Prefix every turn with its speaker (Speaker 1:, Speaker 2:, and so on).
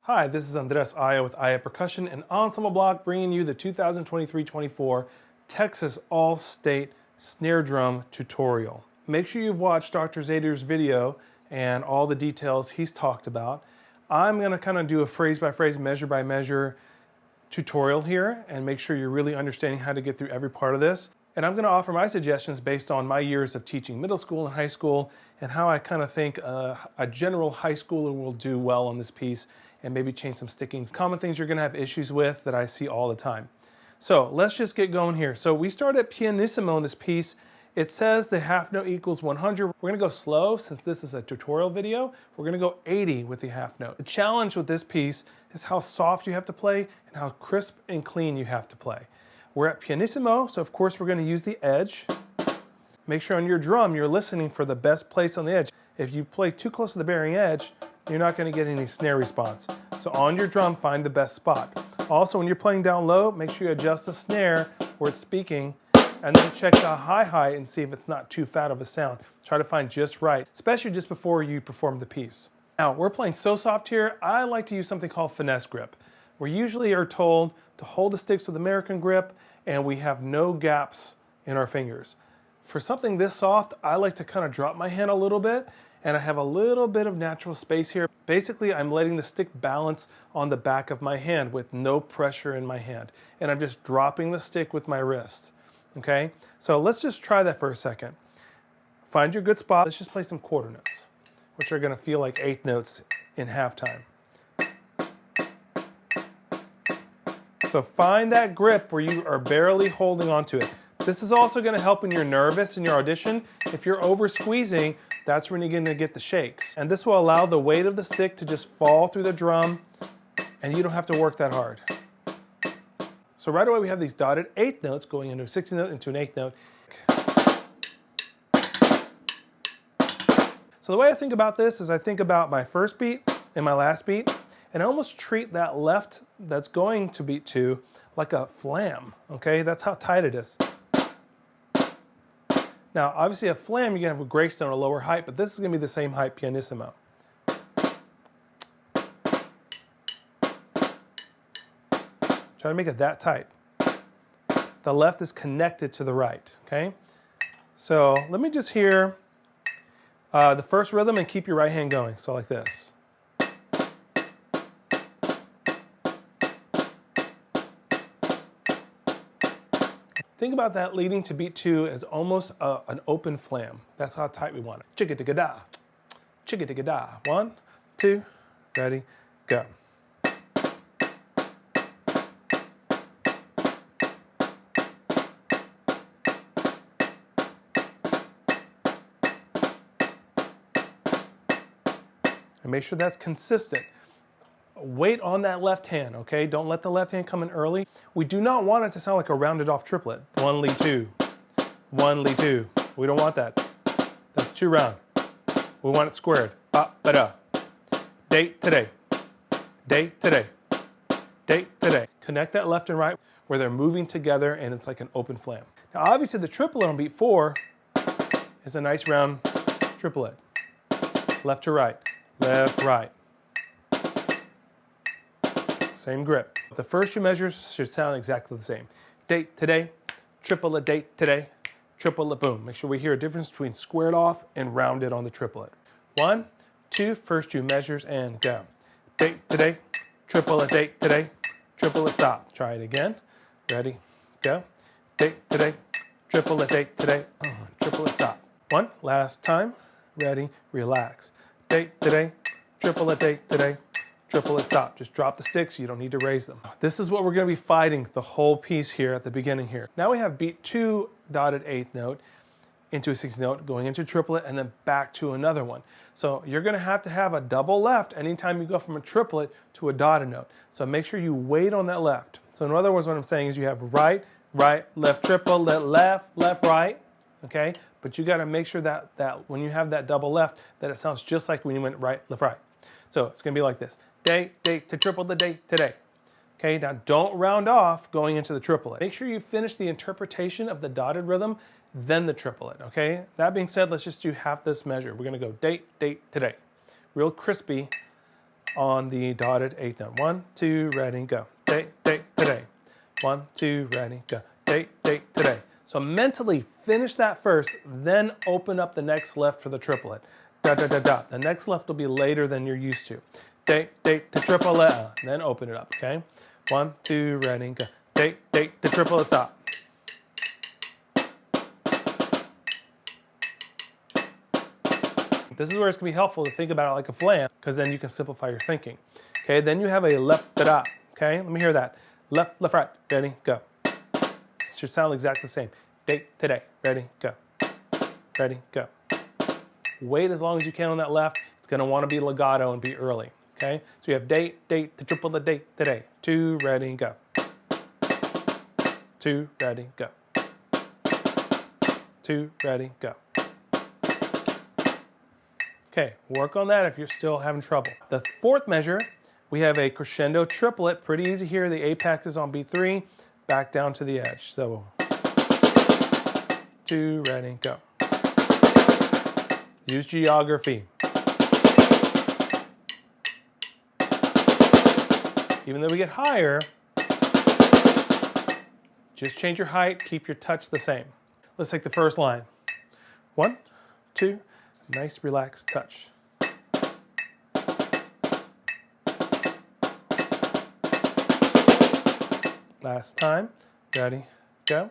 Speaker 1: Hi, this is Andres Aya with Aya Percussion and Ensemble Block, bringing you the 2023-24 Texas All-State Snare Drum Tutorial. Make sure you've watched Dr. Zader's video and all the details he's talked about. I'm going to kind of do a phrase-by-phrase, measure-by-measure tutorial here and make sure you're really understanding how to get through every part of this. And I'm going to offer my suggestions based on my years of teaching middle school and high school and how I kind of think a general high schooler will do well on this piece, and maybe change some stickings. Common things you're gonna have issues with that I see all the time. So let's just get going here. So we start at pianissimo in this piece. It says the half note equals 100. We're gonna go slow since this is a tutorial video. We're gonna go 80 with the half note. The challenge with this piece is how soft you have to play and how crisp and clean you have to play. We're at pianissimo, so of course we're gonna use the edge. Make sure on your drum you're listening for the best place on the edge. If you play too close to the bearing edge, you're not going to get any snare response. So on your drum, find the best spot. Also, when you're playing down low, make sure you adjust the snare where it's speaking, and then check the hi-hat and see if it's not too fat of a sound. Try to find just right, especially just before you perform the piece. Now, we're playing so soft here, I like to use something called finesse grip. We usually are told to hold the sticks with American grip, and we have no gaps in our fingers. For something this soft, I like to kind of drop my hand a little bit, and I have a little bit of natural space here. Basically, I'm letting the stick balance on the back of my hand with no pressure in my hand. And I'm just dropping the stick with my wrist, okay? So let's just try that for a second. Find your good spot. Let's just play some quarter notes, which are gonna feel like eighth notes in halftime. So find that grip where you are barely holding onto it. This is also gonna help when you're nervous in your audition. If you're over squeezing, that's when you're going to get the shakes. And this will allow the weight of the stick to just fall through the drum, and you don't have to work that hard. So right away we have these dotted eighth notes going into a 16th note, into an eighth note. So the way I think about this is I think about my first beat and my last beat, and I almost treat that left that's going to beat two like a flam, okay? That's how tight it is. Now, obviously a flam, you're gonna have a greystone, a lower height, but this is gonna be the same height pianissimo. Try to make it that tight. The left is connected to the right, okay? So let me just hear the first rhythm and keep your right hand going, so like this. Think about that leading to beat two as almost an open flam. That's how tight we want it. Chicka-ticka-da, chicka-ticka-da. 1, 2, ready, go. And make sure that's consistent. Wait on that left hand, okay? Don't let the left hand come in early. We do not want it to sound like a rounded off triplet. 1 lead 2, 1 lead 2. We don't want that. That's too round. We want it squared. Ba-ba-da. Date today. Date today. Date today. Connect that left and right where they're moving together and it's like an open flam. Now obviously the triplet on beat 4 is a nice round triplet. Left to right, left, right. Same grip. The first two measures should sound exactly the same. Date today, triplet date today, triplet boom. Make sure we hear a difference between squared off and rounded on the triplet. 1, 2, first two measures and go. Date today, triplet date today, triplet stop. Try it again. Ready, go. Date today, triplet date today, triplet stop. 1, last time. Ready, relax. Date today, triplet date today, triplet stop. Just drop the sticks, you don't need to raise them. This is what we're gonna be fighting the whole piece here at the beginning here. Now we have beat 2 dotted eighth note into a 16th note, going into triplet and then back to another one. So you're gonna have to have a double left anytime you go from a triplet to a dotted note. So make sure you wait on that left. So in other words, what I'm saying is you have right, right, left, triplet, left, left, right, okay? But you gotta make sure that when you have that double left, that it sounds just like when you went right, left, right. So it's gonna be like this. Date, date, to triple the date today. Okay, now don't round off going into the triplet. Make sure you finish the interpretation of the dotted rhythm, then the triplet, okay? That being said, let's just do half this measure. We're gonna go date, date, today. Real crispy, on the dotted eighth note. 1, 2, ready, go. Day, today. 1, 2, ready, go. Day, today. So mentally finish that first, then open up the next left for the triplet. Da, da, da, da. The next left will be later than you're used to. Day, the triplet, then open it up, okay? 1, 2, ready, go. Day, the triplet, stop. This is where it's going to be helpful to think about it like a flam, because then you can simplify your thinking. Okay, then you have a left, da, da. Okay, let me hear that. Left, right, ready, go. This should sound exactly the same. Day, today, ready, go. Ready, go. Wait as long as you can on that left. It's going to want to be legato and be early. Okay, so you have day, the triple, the day, today. 2, ready, go. 2, ready, go. 2, ready, go. Okay, work on that if you're still having trouble. The fourth measure, we have a crescendo triplet. Pretty easy here. The apex is on beat 3, back down to the edge. So 2, ready, go. Use geography. Even though we get higher, just change your height, keep your touch the same. Let's take the first line. 1, 2, nice relaxed touch. Last time, ready, go.